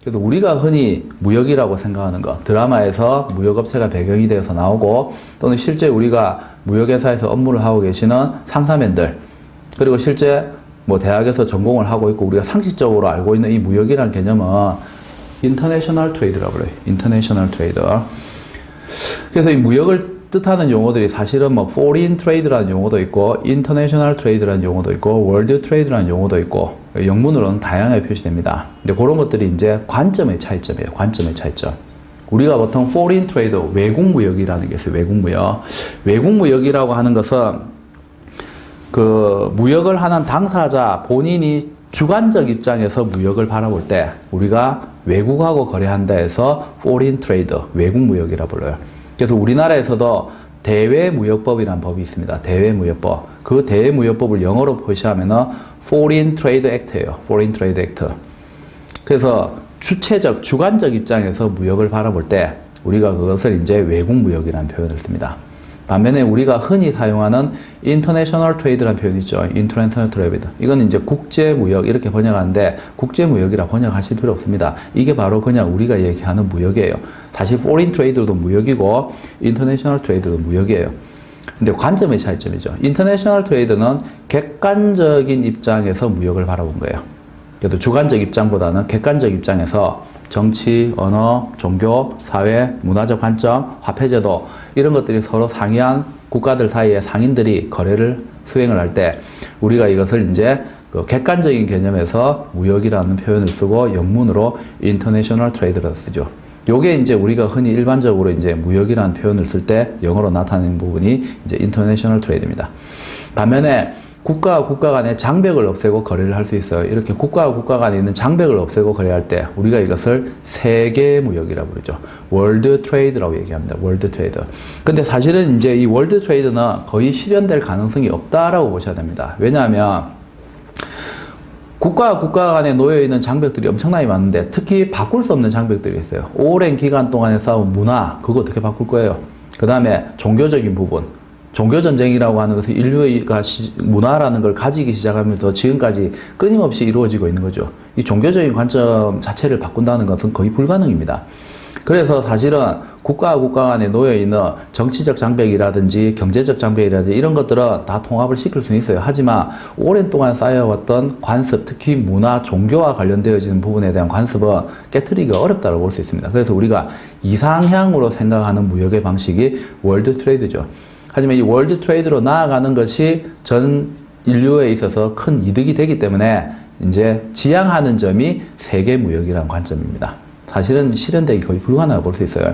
그래서 우리가 흔히 무역이라고 생각하는 것, 드라마에서 무역업체가 배경이 되어서 나오고 또는 실제 우리가 무역회사에서 업무를 하고 계시는 상사맨들, 그리고 실제 뭐 대학에서 전공을 하고 있고 우리가 상식적으로 알고 있는 이 무역이라는 개념은 인터내셔널 트레이드라고 그래요. 인터내셔널 트레이드. 그래서 이 무역을 뜻하는 용어들이 사실은 뭐 foreign trade라는 용어도 있고 international trade라는 용어도 있고 world trade라는 용어도 있고 영문으로는 다양하게 표시됩니다. 근데 그런 것들이 이제 관점의 차이점이에요. 관점의 차이점. 우리가 보통 foreign trade, 외국 무역이라는 게 있어요. 외국 무역. 외국 무역이라고 하는 것은 그 무역을 하는 당사자 본인이 주관적 입장에서 무역을 바라볼 때 우리가 외국하고 거래한다 해서 foreign trade, 외국 무역이라 불러요. 그래서 우리나라에서도 대외무역법이라는 법이 있습니다. 대외무역법. 그 대외무역법을 영어로 표시하면은 Foreign Trade Act예요. Foreign Trade Act. 그래서 주체적, 주관적 입장에서 무역을 바라볼 때 우리가 그것을 이제 외국무역이라는 표현을 씁니다. 반면에 우리가 흔히 사용하는 International Trade라는 표현이 있죠. International Trade. 이건 이제 국제무역 이렇게 번역하는데 국제무역이라 번역하실 필요 없습니다. 이게 바로 그냥 우리가 얘기하는 무역이에요. 사실 Foreign Trade도 무역이고 International Trade도 무역이에요. 근데 관점의 차이점이죠. International Trade는 객관적인 입장에서 무역을 바라본 거예요. 그래도 주관적 입장보다는 객관적 입장에서 정치, 언어, 종교, 사회, 문화적 관점, 화폐제도 이런 것들이 서로 상이한 국가들 사이에 상인들이 거래를 수행을 할 때 우리가 이것을 이제 그 객관적인 개념에서 무역이라는 표현을 쓰고 영문으로 international trade를 쓰죠. 요게 이제 우리가 흔히 일반적으로 이제 무역이라는 표현을 쓸 때 영어로 나타내는 부분이 이제 international trade입니다. 반면에 국가와 국가 간의 장벽을 없애고 거래를 할 수 있어요. 이렇게 국가와 국가 간에 있는 장벽을 없애고 거래할 때 우리가 이것을 세계 무역이라고 그러죠. 월드 트레이드라고 얘기합니다. 월드 트레이드. 근데 사실은 이제 이 월드 트레이드는 거의 실현될 가능성이 없다라고 보셔야 됩니다. 왜냐하면 국가와 국가 간에 놓여 있는 장벽들이 엄청나게 많은데 특히 바꿀 수 없는 장벽들이 있어요. 오랜 기간 동안에 쌓은 문화, 그거 어떻게 바꿀 거예요? 그 다음에 종교적인 부분. 종교전쟁이라고 하는 것은 인류가 문화라는 걸 가지기 시작하면서 지금까지 끊임없이 이루어지고 있는 거죠. 이 종교적인 관점 자체를 바꾼다는 것은 거의 불가능입니다. 그래서 사실은 국가와 국가 간에 놓여있는 정치적 장벽이라든지 경제적 장벽이라든지 이런 것들은 다 통합을 시킬 수는 있어요. 하지만 오랜 동안 쌓여왔던 관습, 특히 문화, 종교와 관련되어지는 부분에 대한 관습은 깨트리기가 어렵다고 볼 수 있습니다. 그래서 우리가 이상향으로 생각하는 무역의 방식이 월드 트레이드죠. 하지만 이 월드 트레이드로 나아가는 것이 전 인류에 있어서 큰 이득이 되기 때문에 이제 지향하는 점이 세계 무역이라는 관점입니다. 사실은 실현되기 거의 불가능하다고 볼 수 있어요.